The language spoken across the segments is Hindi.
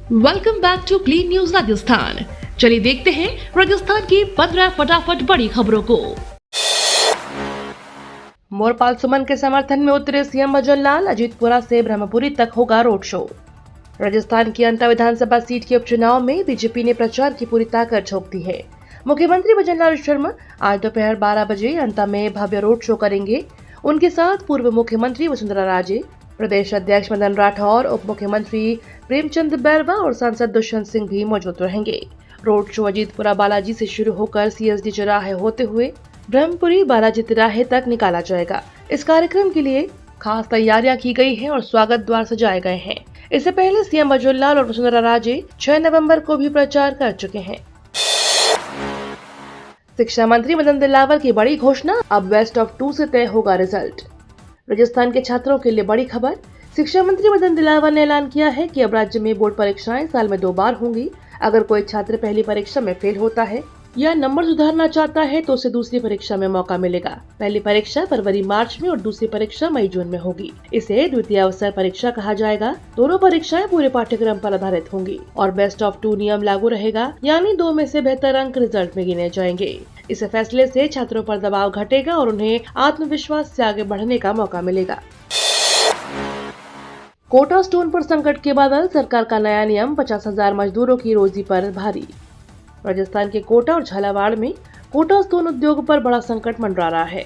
Welcome back to clean news Rajasthan. चलिए देखते हैं राजस्थान की 15 फटाफट बड़ी खबरों को। मोरपाल सुमन के समर्थन में उतरे सीएम भजनलाल, अजीतपुरा से ब्रह्मपुरी तक होगा रोड शो। राजस्थान की अंता विधानसभा सीट के उपचुनाव में बीजेपी ने प्रचार की पूरी ताकत झोंक दी है। मुख्यमंत्री भजनलाल शर्मा आज दोपहर 12 बजे अंता में भव्य रोड शो करेंगे। उनके साथ पूर्व मुख्यमंत्री वसुंधरा राजे, प्रदेश अध्यक्ष मदन राठौर, उप मुख्यमंत्री प्रेमचंद बैरवा और सांसद दुष्यंत सिंह भी मौजूद रहेंगे। रोड शो अजीतपुरा बालाजी से शुरू होकर सीएसडी चौराहे होते हुए ब्रह्मपुरी बालाजी तिराहे तक निकाला जाएगा। इस कार्यक्रम के लिए खास तैयारियां की गई है और स्वागत द्वार सजाए गए हैं। इससे पहले सीएम भजनलाल और वसुंधरा राजे 6 नवंबर को भी प्रचार कर चुके हैं। शिक्षा मंत्री मदन दिलावर की बड़ी घोषणा, अब बेस्ट ऑफ 2 से तय होगा रिजल्ट। राजस्थान के छात्रों के लिए बड़ी खबर। शिक्षा मंत्री मदन दिलावर ने ऐलान किया है कि अब राज्य में बोर्ड परीक्षाएं साल में 2 बार होंगी। अगर कोई छात्र पहली परीक्षा में फेल होता है या नंबर सुधारना चाहता है तो उसे दूसरी परीक्षा में मौका मिलेगा। पहली परीक्षा फरवरी मार्च में और दूसरी परीक्षा मई जून में होगी। इसे द्वितीय अवसर परीक्षा कहा जाएगा। दोनों परीक्षाएं पूरे पाठ्यक्रम पर आधारित होंगी और बेस्ट ऑफ 2 नियम लागू रहेगा, यानी 2 में से बेहतर अंक रिजल्ट में गिने जाएंगे। इस फैसले से छात्रों पर दबाव घटेगा और उन्हें आत्मविश्वास से आगे बढ़ने का मौका मिलेगा। कोटा स्टोन पर संकट के बादल, सरकार का नया नियम 50,000 मजदूरों की रोजी पर भारी। राजस्थान के कोटा और झालावाड़ में कोटा स्टोन उद्योग पर बड़ा संकट मंडरा रहा है।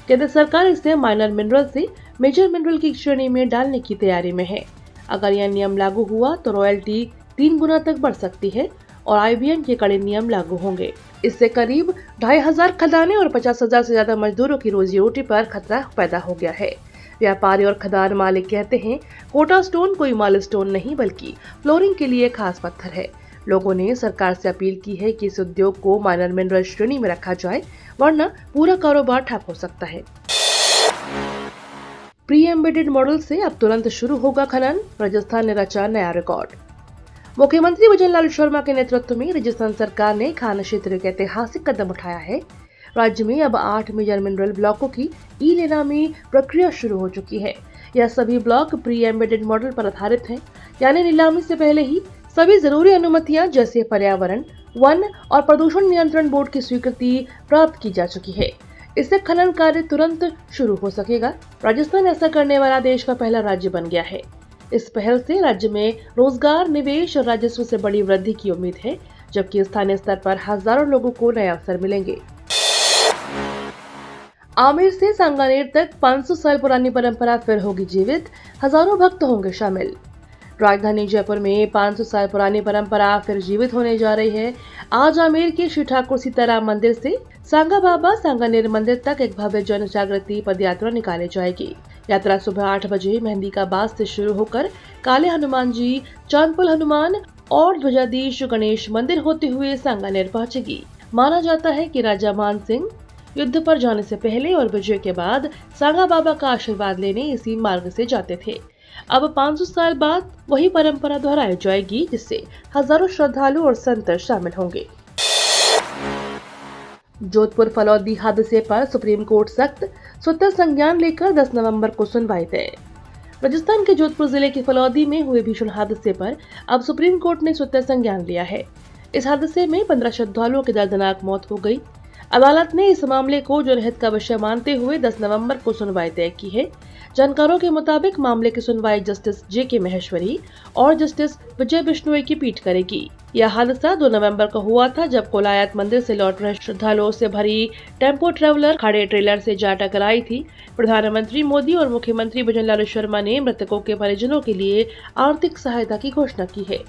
केंद्र सरकार इसे माइनर मिनरल से मेजर मिनरल की श्रेणी में डालने की तैयारी में है। अगर यह नियम लागू हुआ तो रॉयल्टी 3 गुना तक बढ़ सकती है और आईबीएन के कड़े नियम लागू होंगे। इससे करीब 2,500 खदानें और 50,000 से ज्यादा मजदूरों की रोजी रोटी पर खतरा पैदा हो गया है। व्यापारी और खदान मालिक कहते हैं, कोटा स्टोन कोई माइलस्टोन नहीं बल्कि फ्लोरिंग के लिए खास पत्थर है। लोगों ने सरकार से अपील की है कि इस उद्योग को माइनर मिनरल श्रेणी में रखा जाए, वरना पूरा कारोबार ठप हो सकता है। प्री एम्बेडेड मॉडल से अब तुरंत शुरू होगा खनन, राजस्थान ने रचा नया रिकॉर्ड। मुख्यमंत्री भजनलाल शर्मा के नेतृत्व में राजस्थान सरकार ने खान क्षेत्र के ऐतिहासिक कदम उठाया है। राज्य में अब 8 मेजर मिनरल ब्लॉकों की ई नीलामी प्रक्रिया शुरू हो चुकी है। यह सभी ब्लॉक प्री एम्बेडेड मॉडल पर आधारित हैं, यानी नीलामी से पहले ही सभी जरूरी अनुमतियां जैसे पर्यावरण, वन और प्रदूषण नियंत्रण बोर्ड की स्वीकृति प्राप्त की जा चुकी है। इससे खनन कार्य तुरंत शुरू हो सकेगा। राजस्थान ऐसा करने वाला देश का पहला राज्य बन गया है। इस पहल से राज्य में रोजगार, निवेश और राजस्व से बड़ी वृद्धि की उम्मीद है, जबकि स्थानीय स्तर पर हजारों लोगों को नए अवसर मिलेंगे। आमेर से सांगानेर तक 500 साल पुरानी परंपरा फिर होगी जीवित, हजारों भक्त होंगे शामिल। राजधानी जयपुर में 500 साल पुरानी परंपरा फिर जीवित होने जा रही है। आज आमेर के श्री ठाकुर सीताराम मंदिर से सांगा बाबा सांगानेर मंदिर तक एक भव्य जन जागृति पद यात्रा निकाली जाएगी। यात्रा सुबह 8 बजे मेहंदी का बास से शुरू होकर काले हनुमान जी, चांदपुल हनुमान और ध्वजाधीश गणेश मंदिर होते हुए सांगानेर पहुंचेगी। माना जाता है कि राजा मान सिंह युद्ध पर जाने से पहले और विजय के बाद सांगा बाबा का आशीर्वाद लेने इसी मार्ग से जाते थे। अब 500 साल बाद वही परंपरा दोहराई जाएगी, जिससे हजारों श्रद्धालु और संत शामिल होंगे। जोधपुर फलौदी हादसे पर सुप्रीम कोर्ट सख्त, स्वतः संज्ञान लेकर 10 नवंबर को सुनवाई तय। राजस्थान के जोधपुर जिले के फलौदी में हुए भीषण हादसे पर अब सुप्रीम कोर्ट ने स्वतः संज्ञान लिया है। इस हादसे में 15 श्रद्धालुओं की दर्दनाक मौत हो गई। अदालत ने इस मामले को जनहित का विषय मानते हुए 10 नवंबर को सुनवाई तय की है। जानकारों के मुताबिक मामले की सुनवाई जस्टिस जे.के. महेश्वरी और जस्टिस विजय बिश्नोई की पीठ करेगी। यह हादसा 2 नवंबर को हुआ था, जब कोलायत मंदिर से लौट रहे श्रद्धालुओं से भरी टेम्पो ट्रेवलर खड़े ट्रेलर से जा टकराई थी। प्रधानमंत्री मोदी और मुख्यमंत्री भजनलाल शर्मा ने मृतकों के परिजनों के लिए आर्थिक सहायता की घोषणा की है।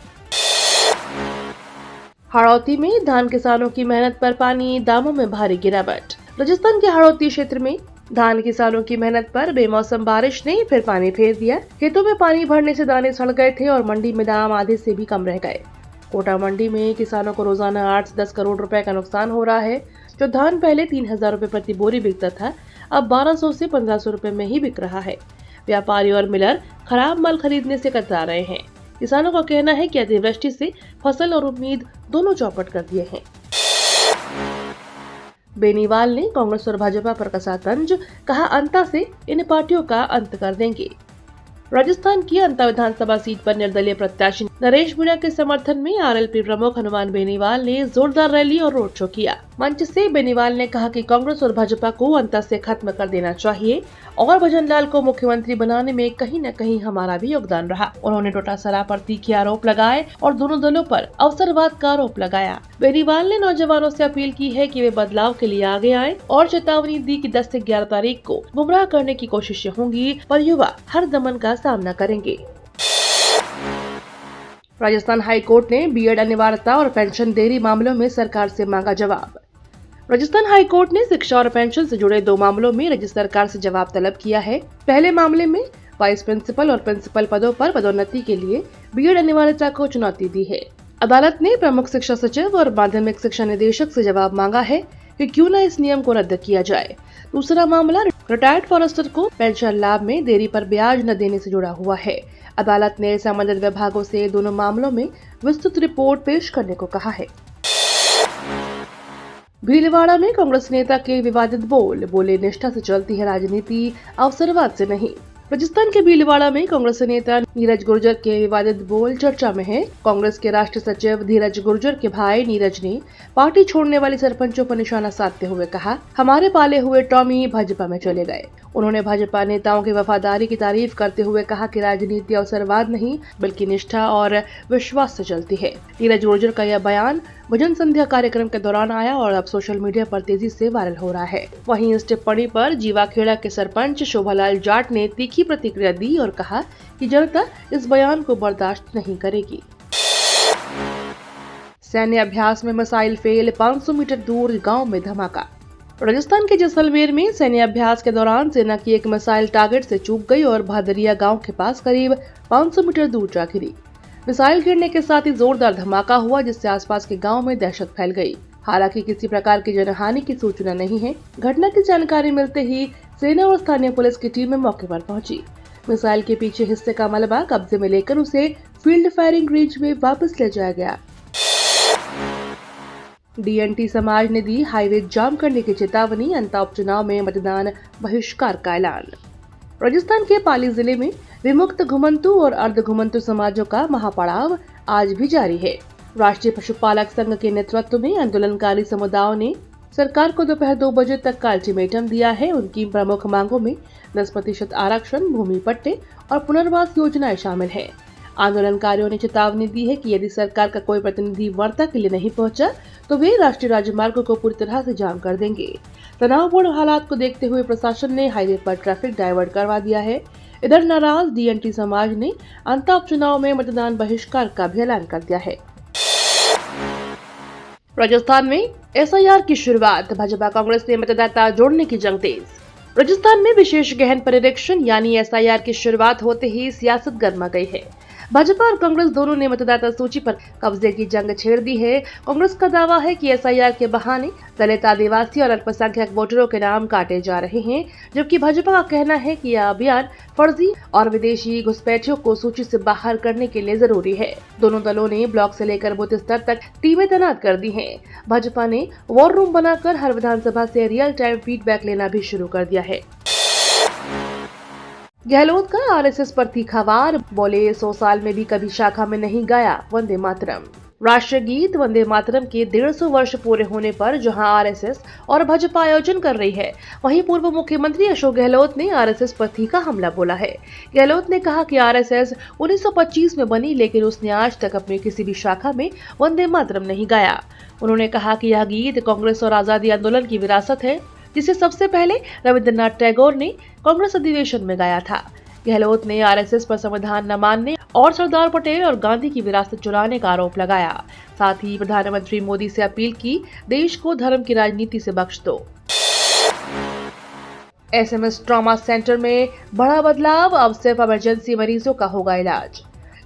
हाड़ौती में धान किसानों की मेहनत पर पानी, दामों में भारी गिरावट। राजस्थान के हाड़ौती क्षेत्र में धान किसानों की मेहनत पर बेमौसम बारिश ने फिर पानी फेर दिया। खेतों में पानी भरने से दाने सड़ गए थे और मंडी में दाम आधे से भी कम रह गए। कोटा मंडी में किसानों को रोजाना 8 से 10 करोड़ रुपए का नुकसान हो रहा है। जो धान पहले 3,000 रुपए प्रति बोरी बिकता था, अब 1200 से 1500 रुपए में ही बिक रहा है। व्यापारी और मिलर खराब माल खरीदने से कतरा रहे हैं। किसानों का कहना है कि अतिवृष्टि से फसल और उम्मीद दोनों चौपट कर दिए हैं। बेनीवाल ने कांग्रेस और भाजपा पर कसा तंज, कहा अंता से इन पार्टियों का अंत कर देंगे। राजस्थान की अंता विधानसभा सीट पर निर्दलीय प्रत्याशी नरेश मीणा के समर्थन में आरएलपी प्रमुख हनुमान बेनीवाल ने जोरदार रैली और रोड शो किया। मंच से बेनीवाल ने कहा कि कांग्रेस और भाजपा को अंत से खत्म कर देना चाहिए और भजनलाल को मुख्यमंत्री बनाने में कहीं न कहीं हमारा भी योगदान रहा। उन्होंने डोटासरा पर तीखे आरोप लगाए और दोनों दलों पर अवसरवाद का आरोप लगाया। बेनीवाल ने नौजवानों से अपील की है कि वे बदलाव के लिए आगे आएं और चेतावनी दी कि 10 से 11 तारीख को गुमराह करने की कोशिशें होंगी पर युवा हर दमन का सामना करेंगे। राजस्थान हाई कोर्ट ने बीएड अनिवार्यता और पेंशन देरी मामलों में सरकार से मांगा जवाब। राजस्थान हाई कोर्ट ने शिक्षा और पेंशन से जुड़े 2 मामलों में राज्य सरकार से जवाब तलब किया है। पहले मामले में वाइस प्रिंसिपल और प्रिंसिपल पदों पर पदोन्नति के लिए बीएड अनिवार्यता को चुनौती दी है। अदालत ने प्रमुख शिक्षा सचिव और माध्यमिक शिक्षा निदेशक से जवाब मांगा है कि क्यों न इस नियम को रद्द किया जाए। दूसरा मामला रिटायर्ड फॉरेस्टर को पेंशन लाभ में देरी पर ब्याज न देने से जुड़ा हुआ है। अदालत ने संबंधित विभागों से दोनों मामलों में विस्तृत रिपोर्ट पेश करने को कहा है। भीलवाड़ा में कांग्रेस नेता के विवादित बोले निष्ठा से चलती है राजनीति, अवसरवाद से नहीं। राजस्थान के भीलवाड़ा में कांग्रेस नेता नीरज गुर्जर के विवादित बोल चर्चा में है। कांग्रेस के राष्ट्रीय सचिव धीरज गुर्जर के भाई नीरज ने पार्टी छोड़ने वाले सरपंचों पर निशाना साधते हुए कहा, हमारे पाले हुए टॉमी भाजपा में चले गए। उन्होंने भाजपा नेताओं की वफादारी की तारीफ करते हुए कहा कि राजनीति अवसरवाद नहीं बल्कि निष्ठा और विश्वास से चलती है। नीरज गुर्जर का यह बयान भजन संध्या कार्यक्रम के दौरान आया और अब सोशल मीडिया पर तेजी से वायरल हो रहा है। वहीं इस टिप्पणी पर जीवाखेड़ा के सरपंच शोभालाल जाट ने तीखी प्रतिक्रिया दी और कहा कि जनता इस बयान को बर्दाश्त नहीं करेगी। सैन्य अभ्यास में मिसाइल फेल, 500 मीटर दूर गांव में धमाका। राजस्थान के जैसलमेर में सैन्य अभ्यास के दौरान सेना की एक मिसाइल टारगेट से चूक गई और भादरिया गांव के पास करीब 500 मीटर दूर जा गिरी। मिसाइल गिरने के साथ ही जोरदार धमाका हुआ जिससे आसपास के गांव में दहशत फैल गई। हालांकि किसी प्रकार की जनहानि की सूचना नहीं है। घटना की जानकारी मिलते ही सेना और स्थानीय पुलिस की टीमें मौके पर पहुंची। मिसाइल के पीछे हिस्से का मलबा कब्जे में लेकर उसे फील्ड फायरिंग रेंज में वापस ले जाया गया। डीएनटी समाज ने दी हाईवे जाम करने की चेतावनी, अंता उपचुनाव में मतदान बहिष्कार का ऐलान। राजस्थान के पाली जिले में विमुक्त घुमंतु और अर्ध घुमंतु समाजों का महापड़ाव आज भी जारी है। राष्ट्रीय पशुपालक संघ के नेतृत्व में आंदोलनकारी समुदायों ने सरकार को दोपहर 2 बजे तक का अल्टीमेटम दिया है। उनकी प्रमुख मांगों में 10% आरक्षण, भूमि पट्टे और पुनर्वास योजनाएं शामिल है। आंदोलनकारियों ने चेतावनी दी है कि यदि सरकार का कोई प्रतिनिधि वार्ता के लिए नहीं पहुंचा तो वे राष्ट्रीय राजमार्गों को पूरी तरह से जाम कर देंगे। तनावपूर्ण हालात को देखते हुए प्रशासन ने हाईवे पर ट्रैफिक डाइवर्ट करवा दिया है। इधर नाराज डीएनटी समाज ने अंता उपचुनाव में मतदान बहिष्कार का भी ऐलान कर दिया है। राजस्थान में एसआईआर की शुरुआत, भाजपा कांग्रेस ने मतदाता जोड़ने की जंग तेज। राजस्थान में विशेष गहन पर्यवेक्षण यानी एसआईआर की शुरुआत होते ही सियासत गर्मा गई है। भाजपा और कांग्रेस दोनों ने मतदाता सूची पर कब्जे की जंग छेड़ दी है। कांग्रेस का दावा है कि एसआईआर के बहाने दलित, आदिवासी और अल्पसंख्यक वोटरों के नाम काटे जा रहे हैं, जबकि भाजपा का कहना है कि यह अभियान फर्जी और विदेशी घुसपैठियों को सूची से बाहर करने के लिए जरूरी है। दोनों दलों ने ब्लॉक से लेकर बूथ स्तर तक टीमें तैनात कर दी हैं। भाजपा ने वॉर रूम बनाकर हर विधानसभा से रियल टाइम फीडबैक लेना भी शुरू कर दिया है। गहलोत का आरएसएस पर तीखा वार, बोले 100 साल में भी कभी शाखा में नहीं गाया वंदे मातरम। राष्ट्रीय गीत वंदे मातरम के 150 वर्ष पूरे होने पर जहां आरएसएस और भाजपा आयोजन कर रही है, वहीं पूर्व मुख्यमंत्री अशोक गहलोत ने आरएसएस पर तीखा हमला बोला है। गहलोत ने कहा कि आरएसएस 1925 में बनी, लेकिन उसने आज तक अपनी किसी भी शाखा में वंदे मातरम नहीं गाया। उन्होंने कहा कि यह गीत कांग्रेस और आजादी आंदोलन की विरासत है, जिसे सबसे पहले रविंद्रनाथ टैगोर ने कांग्रेस अधिवेशन में गाया था। गहलोत ने आरएसएस पर संविधान न मानने और सरदार पटेल और गांधी की विरासत चुराने का आरोप लगाया। साथ ही प्रधानमंत्री मोदी से अपील की, देश को धर्म की राजनीति से बख्श दो। एसएमएस ट्रॉमा सेंटर में बड़ा बदलाव, अब सिर्फ इमरजेंसी मरीजों का होगा इलाज।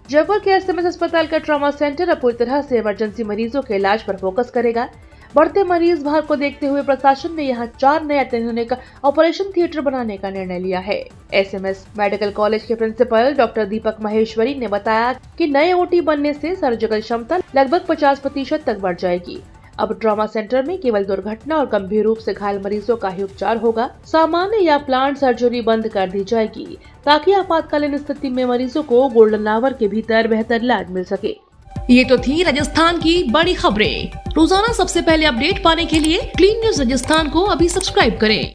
जयपुर के एसएमएस अस्पताल का ट्रॉमा सेंटर अब पूरी तरह से इमरजेंसी मरीजों के इलाज पर फोकस करेगा। बढ़ते मरीज भार को देखते हुए प्रशासन ने यहां 4 नए अत्याधुनिक ऑपरेशन थिएटर बनाने का निर्णय लिया है। एसएमएस मेडिकल कॉलेज के प्रिंसिपल डॉक्टर दीपक महेश्वरी ने बताया कि नए ओटी बनने से सर्जिकल क्षमता लगभग 50% तक बढ़ जाएगी। अब ट्रॉमा सेंटर में केवल दुर्घटना और गंभीर रूप से घायल मरीजों का ही उपचार होगा। सामान्य या प्लांट सर्जरी बंद कर दी जाएगी ताकि आपातकालीन स्थिति में मरीजों को गोल्डन आवर के भीतर बेहतर इलाज मिल सके। ये तो थी राजस्थान की बड़ी खबरें। रोजाना सबसे पहले अपडेट पाने के लिए क्लीन न्यूज राजस्थान को अभी सब्सक्राइब करें।